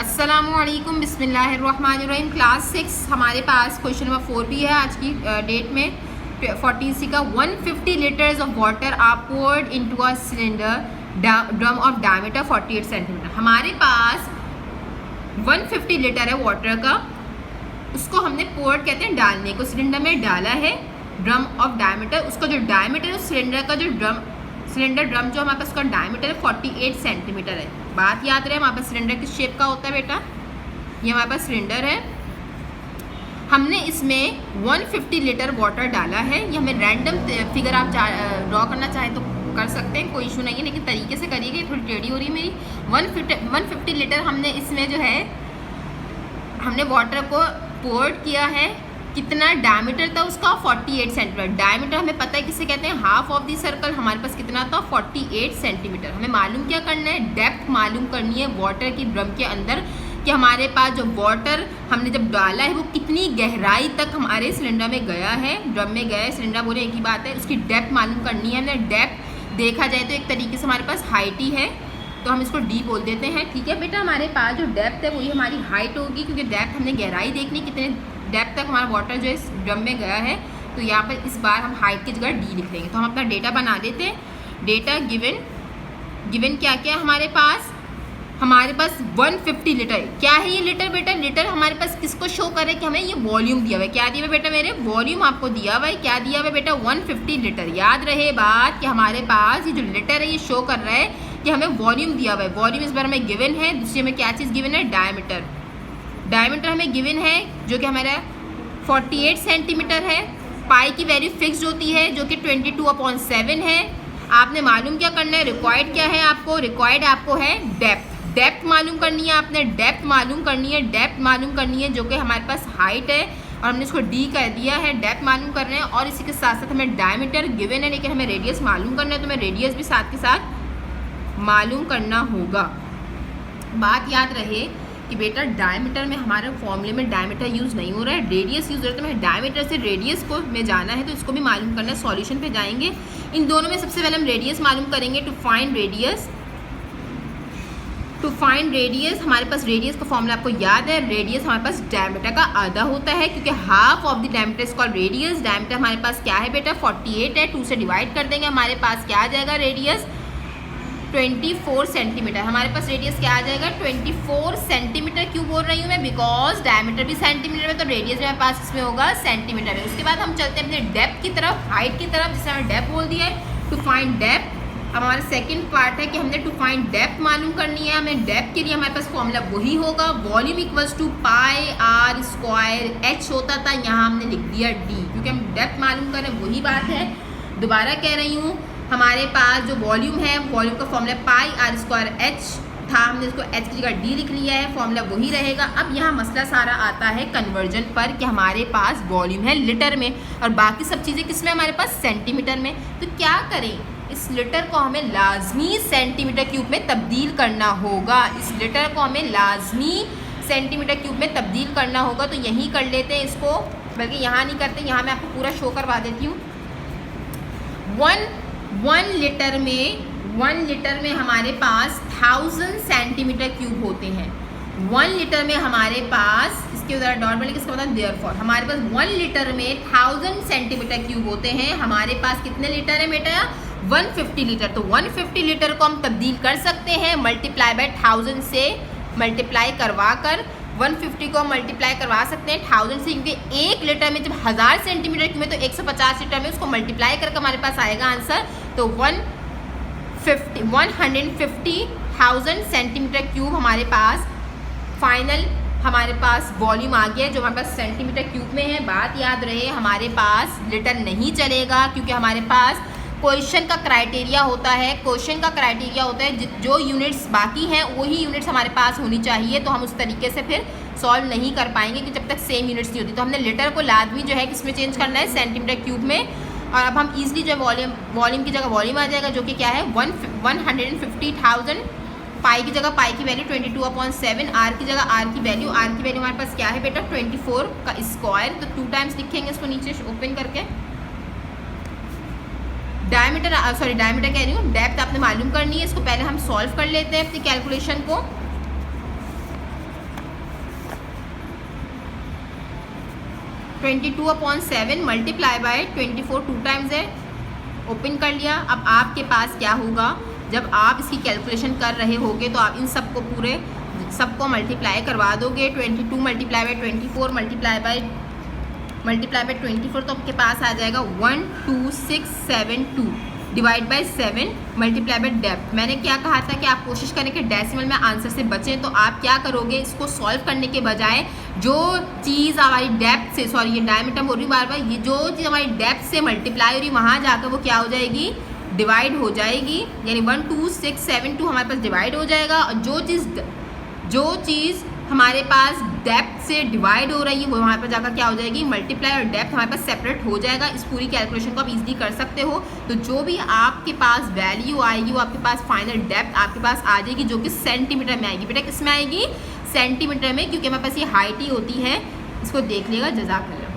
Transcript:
अस्सलामुअलैकुम बिस्मिल्लाहिर्रहमानिर्रहीम। क्लास 6 हमारे पास क्वेश्चन नंबर 4 भी है आज की डेट में 14 का 150 litres of water are poured into a cylinder drum of diameter 48 centimetre. हमारे पास 150 लीटर है वाटर का, उसको हमने पोर्ड कहते हैं डालने को, सिलेंडर में डाला है ड्रम ऑफ डायमीटर। उसका जो डायमीटर है सिलेंडर का जो सिलेंडर ड्रम जो हमारे पास उसका डायमीटर है 48 सेंटीमीटर है। बात याद रहे हमारे पास सिलेंडर किस शेप का होता है बेटा, ये हमारे पास सिलेंडर है। हमने इसमें 150 लीटर वाटर डाला है। ये हमें रैंडम फिगर आप ड्रॉ करना चाहें तो कर सकते हैं, कोई इशू नहीं है, लेकिन तरीके से करिएगा, थोड़ी टेढ़ी हो रही है मेरी। 150 लीटर हमने इसमें जो है हमने वाटर को पोर्ड किया है। कितना डायमीटर था उसका 48 सेंटीमीटर। डायमीटर हमें पता है किसे कहते हैं, हाफ ऑफ दी सर्कल। हमारे पास कितना था 48 सेंटीमीटर। हमें मालूम क्या करना है, डेप्थ मालूम करनी है वाटर की ड्रम के अंदर, कि हमारे पास जो वाटर हमने जब डाला है वो कितनी गहराई तक हमारे सिलेंडर में गया है, ड्रम में गया है। सिलेंडर बोले एक ही बात है, उसकी डेप्थ मालूम करनी है। हमने डेप्थ देखा जाए तो एक तरीके से हमारे पास हाइट ही है, तो हम इसको डी बोल देते हैं। ठीक है बेटा, हमारे पास जो डेप्थ है वही हमारी हाइट होगी, क्योंकि डेप्थ हमने गहराई देखनी, कितने डेप्थ तक हमारा वाटर जो इस ड्रम में गया है। तो यहाँ पर इस बार हम हाइट की जगह डी लिख लेंगे। तो हम अपना डेटा बना देते हैं। डेटा गिवन क्या क्या हमारे पास 150 लीटर। क्या है ये लीटर बेटा, लीटर हमारे पास किसको शो करे कि हमें ये वॉल्यूम दिया हुआ है। क्या दिया हुआ बेटा, मेरे वॉल्यूम आपको दिया हुआ है। क्या दिया हुआ है बेटा, 150 लीटर। याद रहे बात कि हमारे पास ये जो लीटर है ये शो कर रहा है कि हमें वॉल्यूम दिया हुआ है। वॉल्यूम इस बार हमें गिवन है। दूसरी हमें क्या चीज़ गिवन है, डायमीटर। डायमीटर हमें गिवन है जो कि हमारा 48 सेंटीमीटर है। पाई की वैल्यू फिक्स्ड होती है जो कि 22/7 है। आपने मालूम क्या करना है, रिक्वायर्ड क्या है आपको, रिक्वायर्ड आपको है डेप्थ। डेप्थ मालूम करनी है आपने, डेप्थ मालूम करनी है, डेप्थ मालूम करनी है जो कि हमारे पास हाइट है, और हमने इसको डी कर दिया है। डेप्थ मालूम कर रहे हैं, और इसी के साथ साथ हमें डायमीटर गिवन है, लेकिन हमें रेडियस मालूम करना है, तो हमें रेडियस भी साथ के साथ मालूम करना होगा। बात याद रहे कि बेटा डायमीटर में हमारे फॉर्मूले में डायमीटर यूज़ नहीं हो रहा है, रेडियस यूज़ हो रहा है। तो हमें डायमीटर से रेडियस को में जाना है, तो इसको भी मालूम करना है। सॉल्यूशन पे जाएंगे, इन दोनों में सबसे पहले हम रेडियस मालूम करेंगे। टू फाइंड रेडियस हमारे पास रेडियस का फॉर्मूला आपको याद है। रेडियस हमारे पास डायमीटर का आधा होता है, क्योंकि half of the diameter is called radius. Diameter हमारे पास क्या है बेटा, 48 है। 2 से डिवाइड कर देंगे, हमारे पास क्या आ जाएगा, रेडियस 24 सेंटीमीटर। हमारे पास रेडियस क्या आ जाएगा, 24 सेंटीमीटर। क्यों बोल रही हूँ मैं, बिकॉज डायमीटर भी सेंटीमीटर में, तो रेडियस भी हमारे पास इसमें होगा सेंटीमीटर में। उसके बाद हम चलते हैं अपने डेप्थ की तरफ, हाइट की तरफ, जिसे हमने डेप्थ बोल दिया है। टू फाइंड डेप्थ अब हमारा सेकंड पार्ट है कि हमने टू फाइंड डेप्थ मालूम करनी है। हमें डेप्थ के लिए हमारे पास फॉर्मूला वही होगा, volume equals to pi r square h होता था, यहाँ हमने लिख दिया डी, क्योंकि हम डेप्थ मालूम कर रहे हैं। वही बात है, दोबारा कह रही हूँ, हमारे पास जो वॉल्यूम है, वॉल्यूम का formula pi r square h था, हमने इसको एच की जगह डी लिख लिया है, फॉर्मूला वही रहेगा। अब यहाँ मसला सारा आता है कन्वर्जन पर, कि हमारे पास वॉल्यूम है लीटर में और बाकी सब चीज़ें किस में, हमारे पास सेंटीमीटर में। तो क्या करें, इस लीटर को हमें लाजमी सेंटीमीटर क्यूब में तब्दील करना होगा। इस लीटर को हमें लाजमी सेंटीमीटर क्यूब में तब्दील करना होगा। तो यहीं कर लेते हैं इसको, बल्कि यहाँ नहीं करते, यहाँ मैं आपको पूरा शो करवा देती हूँ। 1 लीटर में हमारे पास 1000 सेंटीमीटर क्यूब होते हैं। 1 लीटर में हमारे पास, इसके उधर डॉट बने किसका मतलब, देयरफॉर हमारे पास 1 लीटर में 1000 सेंटीमीटर क्यूब होते हैं। हमारे पास कितने लीटर है बेटा, 150 लीटर। तो 150 लीटर को हम तब्दील कर सकते हैं, मल्टीप्लाई बाय 1000 से मल्टीप्लाई करवा कर 150 को हम मल्टीप्लाई करवा सकते हैं 1000 से, क्योंकि 1 लीटर में जब 1000 सेंटीमीटर क्यूब में, तो 150 लीटर में उसको मल्टीप्लाई करके हमारे पास आएगा आंसर। तो 150,000 सेंटीमीटर क्यूब हमारे पास फाइनल हमारे पास वॉल्यूम आ गया, जो हमारे पास सेंटीमीटर क्यूब में है। बात याद रहे, हमारे पास लीटर नहीं चलेगा, क्योंकि हमारे पास क्वेश्चन का क्राइटेरिया होता है। क्वेश्चन का क्राइटेरिया होता है जो यूनिट्स बाकी हैं वही यूनिट्स हमारे पास होनी चाहिए। तो हम उस तरीके से फिर सॉल्व नहीं कर पाएंगे कि जब तक सेम यूनिट्स नहीं होती। तो हमने लीटर को लाजमी जो है किसमें चेंज करना है, सेंटीमीटर क्यूब में। और अब हम ईजिली जो वॉल्यूम की जगह वॉल्यूम आ जाएगा, जो कि क्या है 150,000। पाई की जगह पाई की वैल्यू 22/7, आर की जगह आर की वैल्यू हमारे पास क्या है बेटा, 24 का स्क्वायर। तो 2 टाइम्स लिखेंगे इसको नीचे ओपन करके। डायमीटर कह रही हूँ, डेप्थ आपने मालूम करनी है। इसको पहले हम सॉल्व कर लेते हैं अपनी कैलकुलेशन को। 22/7 मल्टीप्लाई बाय 24 2 टाइम्स है, ओपन कर लिया। अब आपके पास क्या होगा, जब आप इसकी कैलकुलेशन कर रहे होगे तो आप इन सबको पूरे सबको मल्टीप्लाई करवा दोगे। 22 मल्टीप्लाई बाय 24 मल्टीप्लाई बाय 24 तो आपके पास आ जाएगा 12672 divide by 7 multiply by depth. मैंने क्या कहा था कि आप कोशिश करें कि डेसिमल में आंसर से बचें, तो आप क्या करोगे, इसको सॉल्व करने के बजाय जो चीज़ हमारी डेप्थ से, सॉरी ये डायमीटर बोल रही बार बार, ये जो चीज़ हमारी डेप्थ से मल्टीप्लाई हो रही वहाँ जाकर वो क्या हो जाएगी, डिवाइड हो जाएगी। यानी 12672 हमारे पास डिवाइड हो जाएगा, और जो चीज़ हमारे पास डेप्थ से डिवाइड हो रही है वो हमारे पास जाकर क्या हो जाएगी, मल्टीप्लाई, और डेप्थ हमारे पास सेपरेट हो जाएगा। इस पूरी कैलकुलेशन को आप इजीली कर सकते हो। तो जो भी आपके पास वैल्यू आएगी वो आपके पास फाइनल डेप्थ आपके पास आ जाएगी, जो कि सेंटीमीटर में आएगी। बेटा किस में आएगी, सेंटीमीटर में, क्योंकि हमारे पास ये हाइट ही होती है। इसको देख लिएगा। जज़ाकल्लाह।